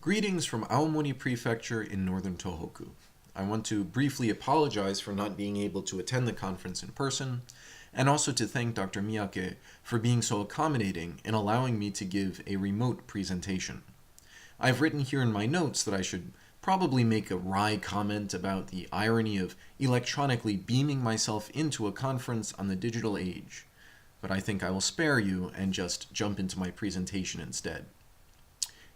Greetings from Aomori Prefecture in northern Tohoku. I want to briefly apologize for not being able to attend the conference in person, and also to thank Dr. Miyake for being so accommodating in allowing me to give a remote presentation. I've written here in my notes that I should probably make a wry comment about the irony of electronically beaming myself into a conference on the digital age, but I think I will spare you and just jump into my presentation instead.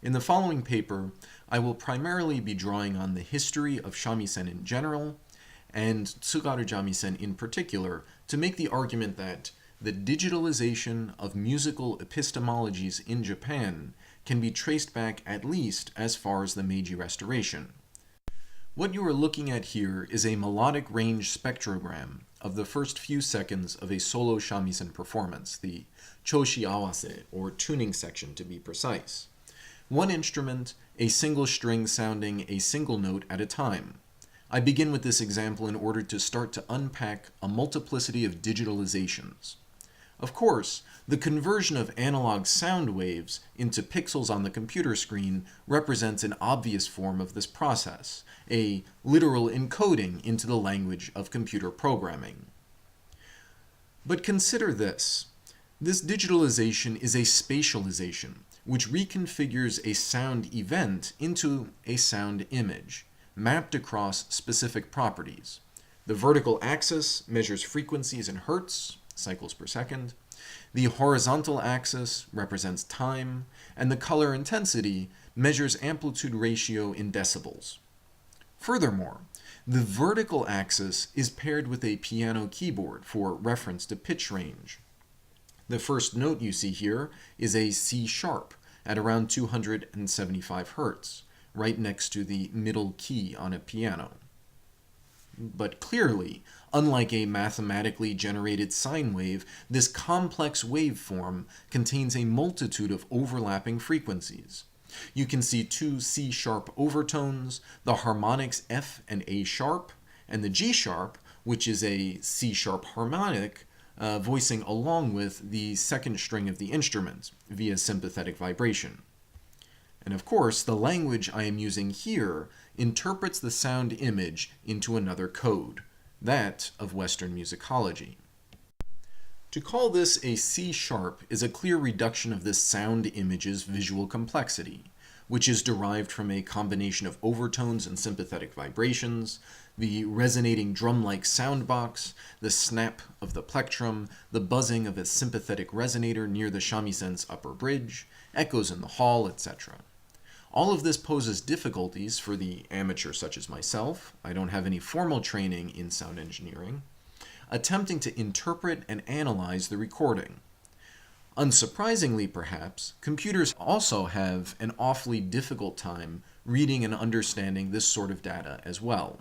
In the following paper, I will primarily be drawing on the history of shamisen in general, and Tsugaru shamisen in particular, to make the argument that the digitalization of musical epistemologies in Japan can be traced back at least as far as the Meiji Restoration. What you are looking at here is a melodic range spectrogram of the first few seconds of a solo shamisen performance, the choshi awase, or tuning section to be precise. One instrument, a single string sounding a single note at a time. I begin with this example in order to start to unpack a multiplicity of digitalizations. Of course, the conversion of analog sound waves into pixels on the computer screen represents an obvious form of this process, a literal encoding into the language of computer programming. But consider this. This digitalization is a spatialization, which reconfigures a sound event into a sound image, mapped across specific properties. The vertical axis measures frequencies in hertz, cycles per second. The horizontal axis represents time, and the color intensity measures amplitude ratio in decibels. Furthermore, the vertical axis is paired with a piano keyboard for reference to pitch range. The first note you see here is a C sharp at around 275 Hz, right next to the middle key on a piano. But clearly, unlike a mathematically generated sine wave, this complex waveform contains a multitude of overlapping frequencies. You can see two C sharp overtones, the harmonics F and A sharp, and the G sharp, which is a C sharp harmonic, voicing along with the second string of the instrument via sympathetic vibration. And of course, the language I am using here interprets the sound image into another code, that of Western musicology. To call this a C sharp is a clear reduction of this sound image's visual complexity, which is derived from a combination of overtones and sympathetic vibrations, the resonating drum-like sound box, the snap of the plectrum, the buzzing of a sympathetic resonator near the shamisen's upper bridge, echoes in the hall, etc. All of this poses difficulties for the amateur such as myself. I don't have any formal training in sound engineering, attempting to interpret and analyze the recording. Unsurprisingly, perhaps, computers also have an awfully difficult time reading and understanding this sort of data as well.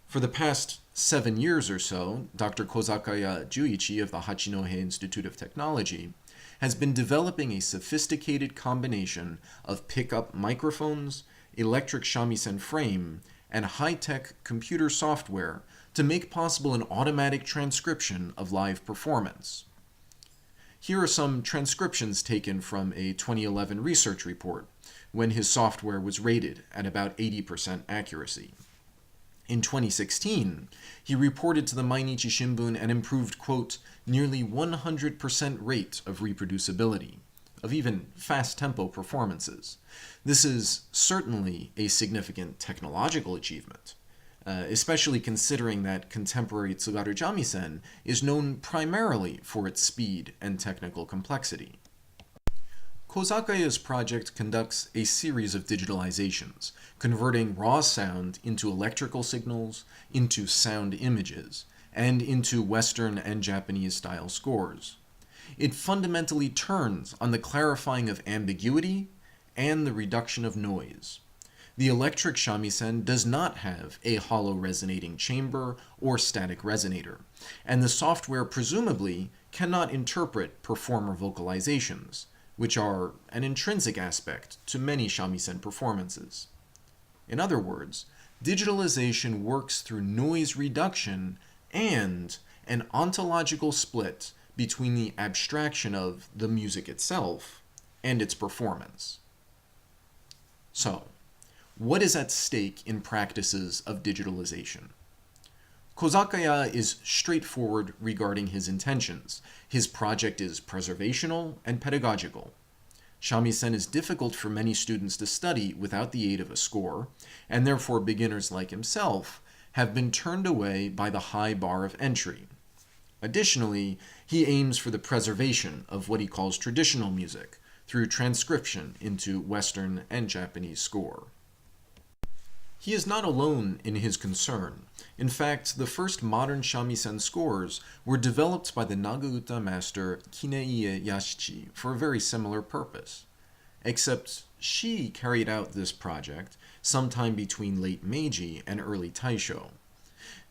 For the past 7 years or so, Dr. Kozakaya Juichi of the Hachinohe Institute of Technology has been developing a sophisticated combination of pickup microphones, electric shamisen frame, and high-tech computer software to make possible an automatic transcription of live performance. Here are some transcriptions taken from a 2011 research report when his software was rated at about 80% accuracy. In 2016, he reported to the Mainichi Shimbun an improved, quote, nearly 100% rate of reproducibility, of even fast-tempo performances. This is certainly a significant technological achievement, especially considering that contemporary Tsugaru shamisen is known primarily for its speed and technical complexity. Kozakaya's project conducts a series of digitalizations, converting raw sound into electrical signals, into sound images, and into Western and Japanese-style scores. It fundamentally turns on the clarifying of ambiguity and the reduction of noise. The electric shamisen does not have a hollow resonating chamber or static resonator, and the software presumably cannot interpret performer vocalizations, which are an intrinsic aspect to many shamisen performances. In other words, digitalization works through noise reduction and an ontological split between the abstraction of the music itself and its performance. So, what is at stake in practices of digitalization? Kozakaya is straightforward regarding his intentions. His project is preservational and pedagogical. Shamisen is difficult for many students to study without the aid of a score, and therefore beginners like himself have been turned away by the high bar of entry. Additionally, he aims for the preservation of what he calls traditional music through transcription into Western and Japanese score. He is not alone in his concern. In fact, the first modern shamisen scores were developed by the Nagauta master Kineiie Yashichi for a very similar purpose. Except she carried out this project sometime between late Meiji and early Taisho.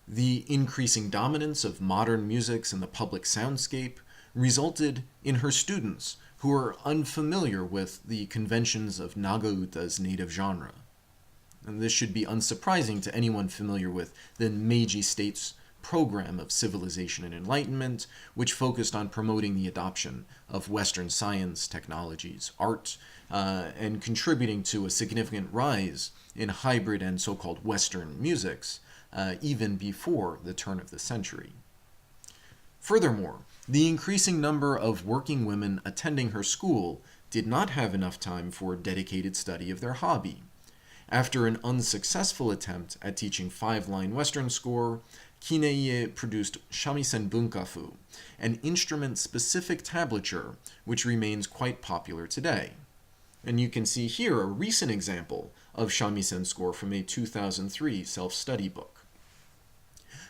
The increasing dominance of modern musics in the public soundscape resulted in her students who are unfamiliar with the conventions of Nagauta's native genre. And this should be unsurprising to anyone familiar with the Meiji state's program of civilization and enlightenment, which focused on promoting the adoption of Western science, technologies, art, and contributing to a significant rise in hybrid and so-called Western musics, even before the turn of the century. Furthermore, the increasing number of working women attending her school did not have enough time for dedicated study of their hobby. After an unsuccessful attempt at teaching 5-line Western score, Kineiie produced shamisen bunkafu, an instrument-specific tablature which remains quite popular today. And you can see here a recent example of shamisen score from a 2003 self-study book.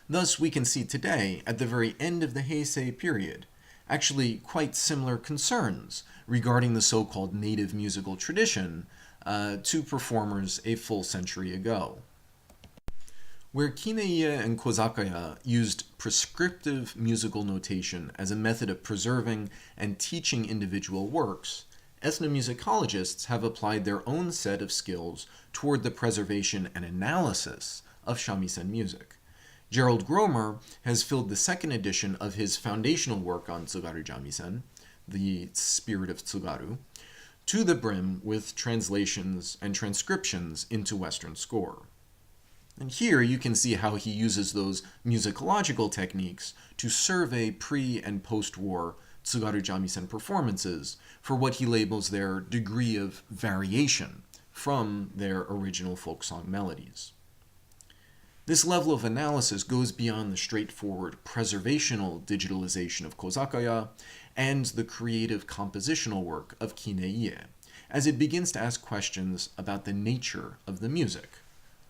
Thus, we can see today, at the very end of the Heisei period, actually quite similar concerns regarding the so-called native musical tradition to performers a full century ago. Where Kineiie and Kozakaya used prescriptive musical notation as a method of preserving and teaching individual works, ethnomusicologists have applied their own set of skills toward the preservation and analysis of shamisen music. Gerald Gromer has filled the second edition of his foundational work on Tsugaru Jamisen, The Spirit of Tsugaru, to the brim with translations and transcriptions into Western score. And here you can see how he uses those musicological techniques to survey pre- and post-war Tsugaru Jamisen performances for what he labels their degree of variation from their original folk song melodies. This level of analysis goes beyond the straightforward preservational digitalization of Kozakaya and the creative compositional work of Kineiie, as it begins to ask questions about the nature of the music.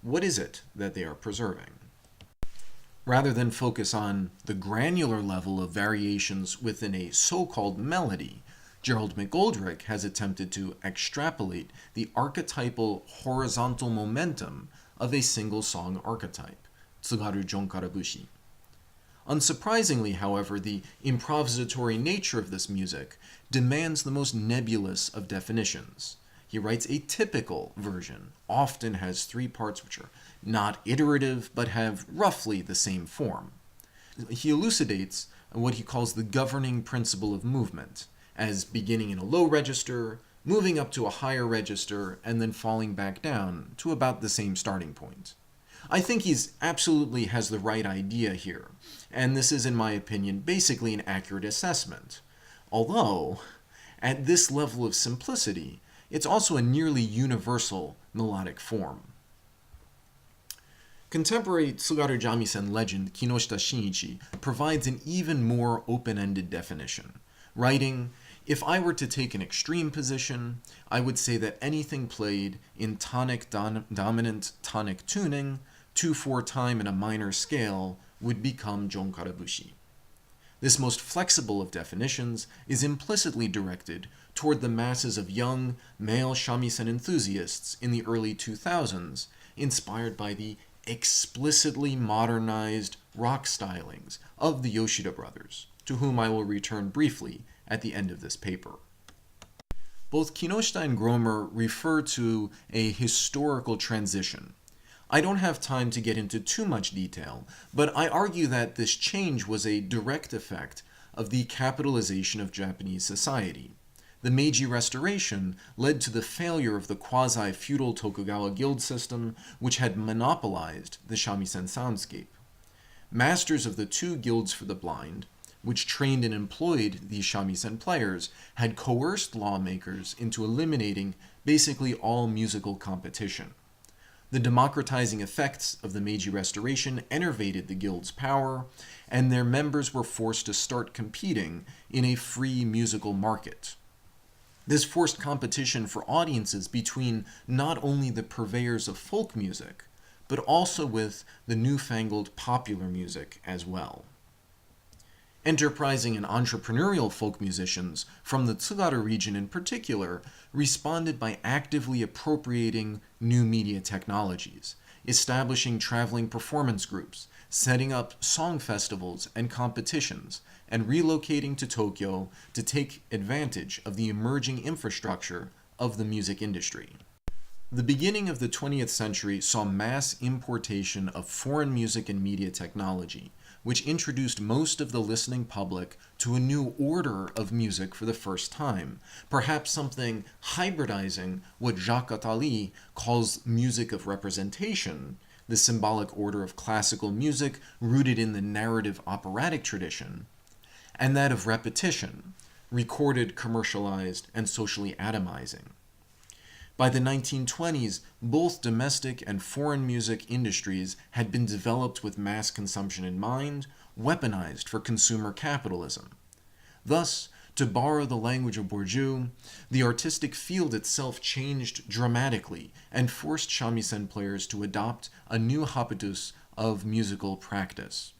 What is it that they are preserving? Rather than focus on the granular level of variations within a so-called melody, Gerald McGoldrick has attempted to extrapolate the archetypal horizontal momentum of a single song archetype, Tsugaru Jonkarabushi. Unsurprisingly, however, the improvisatory nature of this music demands the most nebulous of definitions. He writes a typical version, often has 3 parts which are not iterative but have roughly the same form. He elucidates what he calls the governing principle of movement, as beginning in a low register, moving up to a higher register, and then falling back down to about the same starting point. I think he's absolutely has the right idea here, and this is, in my opinion, basically an accurate assessment. Although, at this level of simplicity, it's also a nearly universal melodic form. Contemporary Tsugaru Jamisen legend Kinoshita Shinichi provides an even more open-ended definition, writing, "If I were to take an extreme position, I would say that anything played in tonic dominant tonic tuning, 2/4 time in a minor scale, would become Jonkarabushi." This most flexible of definitions is implicitly directed toward the masses of young male shamisen enthusiasts in the early 2000s, inspired by the explicitly modernized rock stylings of the Yoshida brothers, to whom I will return briefly at the end of this paper. Both Kinoshita and Gromer refer to a historical transition. I don't have time to get into too much detail, but I argue that this change was a direct effect of the capitalization of Japanese society. the Meiji Restoration led to the failure of the quasi-feudal Tokugawa guild system, which had monopolized the shamisen soundscape. Masters of the two guilds for the blind, which trained and employed these shamisen players, had coerced lawmakers into eliminating basically all musical competition. The democratizing effects of the Meiji Restoration enervated the guild's power, and their members were forced to start competing in a free musical market. This forced competition for audiences between not only the purveyors of folk music, but also with the newfangled popular music as well. Enterprising and entrepreneurial folk musicians from the Tsugaru region in particular responded by actively appropriating new media technologies, establishing traveling performance groups, setting up song festivals and competitions, and relocating to Tokyo to take advantage of the emerging infrastructure of the music industry. The beginning of the 20th century saw mass importation of foreign music and media technology, which introduced most of the listening public to a new order of music for the first time, perhaps something hybridizing what Jacques Attali calls music of representation, the symbolic order of classical music rooted in the narrative operatic tradition, and that of repetition, recorded, commercialized, and socially atomizing. By the 1920s, both domestic and foreign music industries had been developed with mass consumption in mind, weaponized for consumer capitalism. Thus, to borrow the language of Bourdieu, the artistic field itself changed dramatically and forced shamisen players to adopt a new habitus of musical practice.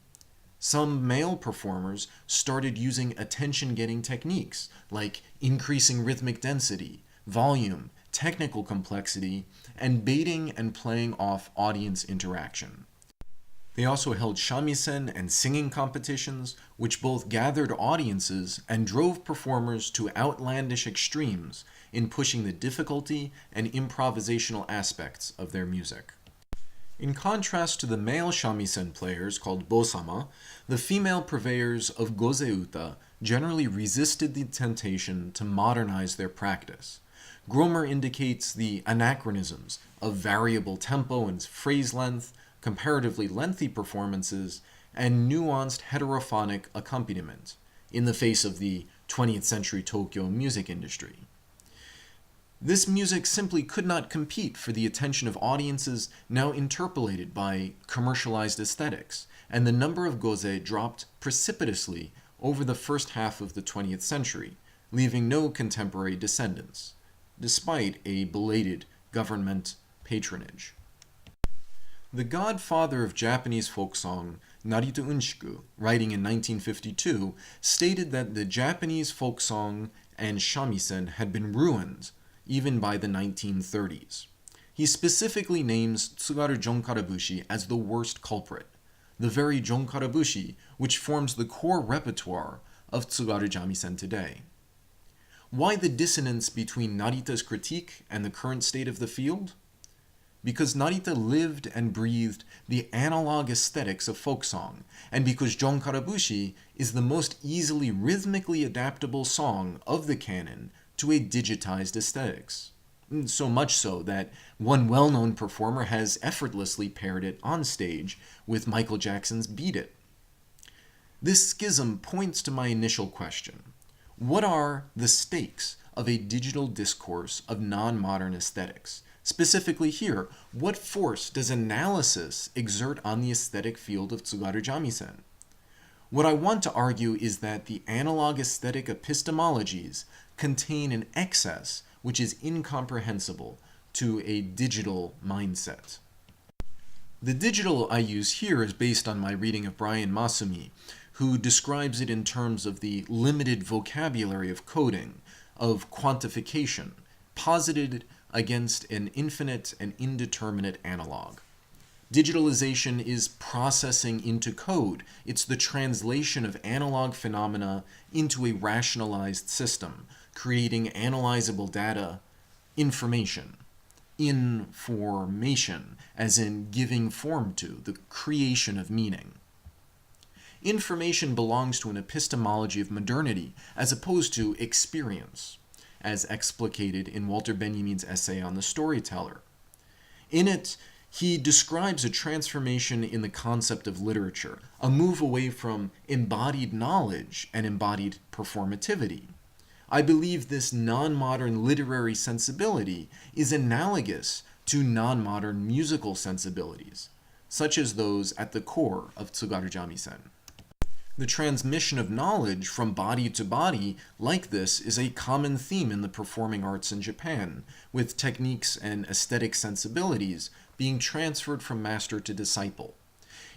Some male performers started using attention-getting techniques like increasing rhythmic density, volume, technical complexity, and baiting and playing off audience interaction. They also held shamisen and singing competitions, which both gathered audiences and drove performers to outlandish extremes in pushing the difficulty and improvisational aspects of their music. In contrast to the male shamisen players called bosama, the female purveyors of gozeuta generally resisted the temptation to modernize their practice. Gromer indicates the anachronisms of variable tempo and phrase length, comparatively lengthy performances, and nuanced heterophonic accompaniment in the face of the 20th century Tokyo music industry. This music simply could not compete for the attention of audiences now interpolated by commercialized aesthetics, and the number of goze dropped precipitously over the first half of the 20th century, leaving no contemporary descendants, despite a belated government patronage. The godfather of Japanese folk song, Narita Unshiku, writing in 1952, stated that the Japanese folk song and shamisen had been ruined even by the 1930s. He specifically names Tsugaru Jonkarabushi as the worst culprit, the very Jonkarabushi which forms the core repertoire of Tsugaru shamisen today. Why the dissonance between Narita's critique and the current state of the field? Because Narita lived and breathed the analog aesthetics of folk song, and because Jonkarabushi is the most easily rhythmically adaptable song of the canon to a digitized aesthetics. So much so that one well-known performer has effortlessly paired it on stage with Michael Jackson's Beat It. This schism points to my initial question. What are the stakes of a digital discourse of non-modern aesthetics? Specifically here, what force does analysis exert on the aesthetic field of Tsugaru shamisen? What I want to argue is that the analog aesthetic epistemologies contain an excess which is incomprehensible to a digital mindset. The digital I use here is based on my reading of Brian Masumi, who describes it in terms of the limited vocabulary of coding, of quantification, posited against an infinite and indeterminate analog. Digitalization is processing into code. It's the translation of analog phenomena into a rationalized system, creating analyzable data, information, as in giving form to, the creation of meaning. Information belongs to an epistemology of modernity as opposed to experience. as explicated in Walter Benjamin's essay on the storyteller. In it, he describes a transformation in the concept of literature, a move away from embodied knowledge and embodied performativity. I believe this non-modern literary sensibility is analogous to non-modern musical sensibilities, such as those at the core of Tsugaru Jamisen. The transmission of knowledge from body to body like this is a common theme in the performing arts in Japan, with techniques and aesthetic sensibilities being transferred from master to disciple.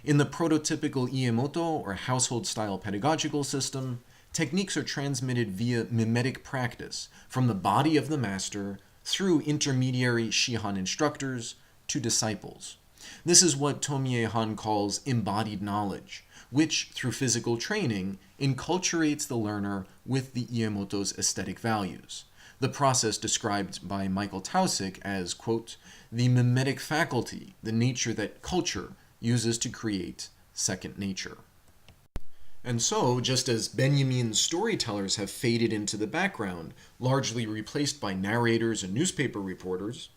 In the prototypical Iemoto or household-style pedagogical system, techniques are transmitted via mimetic practice from the body of the master through intermediary Shihan instructors to disciples. This is what Tomie Han calls embodied knowledge, which, through physical training, enculturates the learner with the Iemoto's aesthetic values. The process described by Michael Taussig as, quote, the mimetic faculty, the nature that culture uses to create second nature. And so, just as Benjamin's storytellers have faded into the background, largely replaced by narrators and newspaper reporters,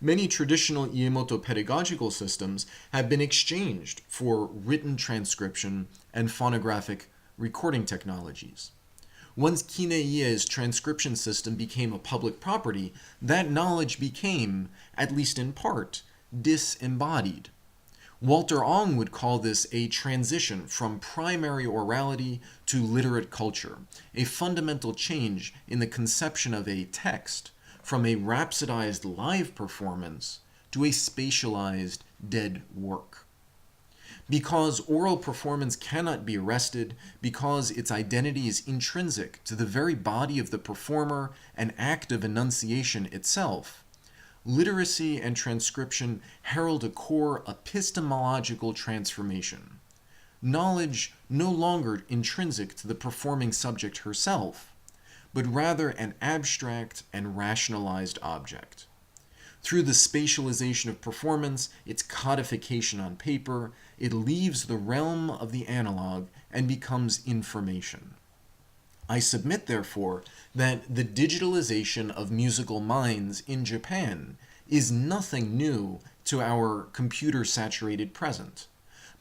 many traditional Iemoto pedagogical systems have been exchanged for written transcription and phonographic recording technologies. Once Kine-Ie's transcription system became a public property, that knowledge became, at least in part, disembodied. Walter Ong would call this a transition from primary orality to literate culture, a fundamental change in the conception of a text from a rhapsodized live performance to a spatialized dead work. Because oral performance cannot be arrested, because its identity is intrinsic to the very body of the performer and act of enunciation itself, literacy and transcription herald a core epistemological transformation. Knowledge no longer intrinsic to the performing subject herself, but rather an abstract and rationalized object. Through the spatialization of performance, its codification on paper, it leaves the realm of the analog and becomes information. I submit, therefore, that the digitalization of musical minds in Japan is nothing new to our computer-saturated present,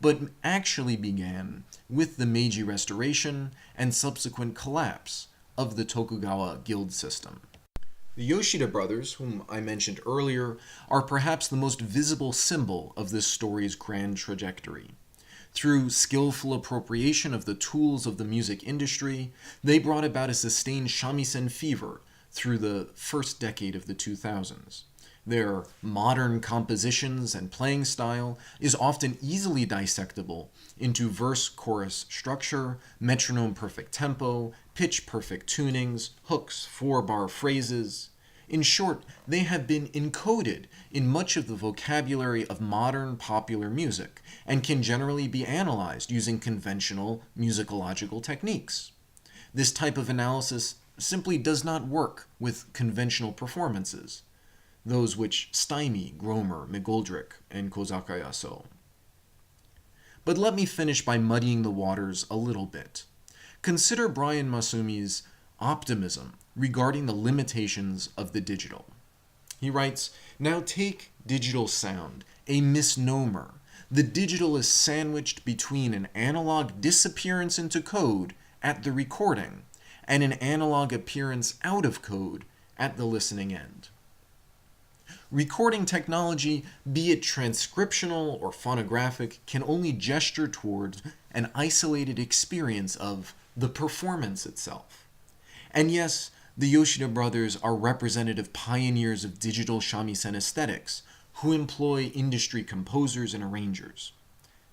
but actually began with the Meiji Restoration and subsequent collapse of the Tokugawa guild system. The Yoshida brothers, whom I mentioned earlier, are perhaps the most visible symbol of this story's grand trajectory. Through skillful appropriation of the tools of the music industry, they brought about a sustained shamisen fever through the first decade of the 2000s. Their modern compositions and playing style is often easily dissectable into verse-chorus structure, metronome-perfect tempo, pitch-perfect tunings, hooks, four-bar phrases. In short, they have been encoded in much of the vocabulary of modern popular music and can generally be analyzed using conventional musicological techniques. This type of analysis simply does not work with conventional performances, those which stymie Gromer, McGoldrick, and Kozaka Yaso. But let me finish by muddying the waters a little bit. Consider Brian Masumi's optimism regarding the limitations of the digital. He writes, "Now take digital sound, a misnomer. The digital is sandwiched between an analog disappearance into code at the recording and an analog appearance out of code at the listening end. Recording technology, be it transcriptional or phonographic, can only gesture towards an isolated experience of the performance itself. And yes, the Yoshida brothers are representative pioneers of digital shamisen aesthetics who employ industry composers and arrangers.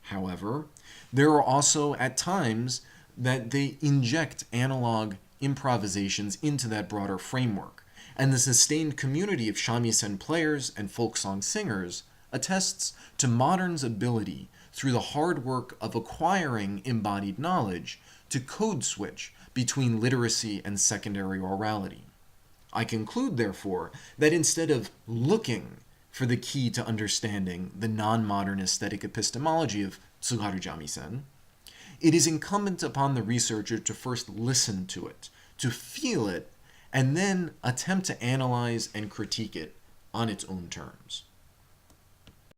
However, there are also at times that they inject analog improvisations into that broader framework, and the sustained community of shamisen players and folk song singers attests to modern's ability, through the hard work of acquiring embodied knowledge, to code switch between literacy and secondary orality. I conclude, therefore, that instead of looking for the key to understanding the non-modern aesthetic epistemology of Tsugaru Jamisen, it is incumbent upon the researcher to first listen to it, to feel it, and then attempt to analyze and critique it on its own terms.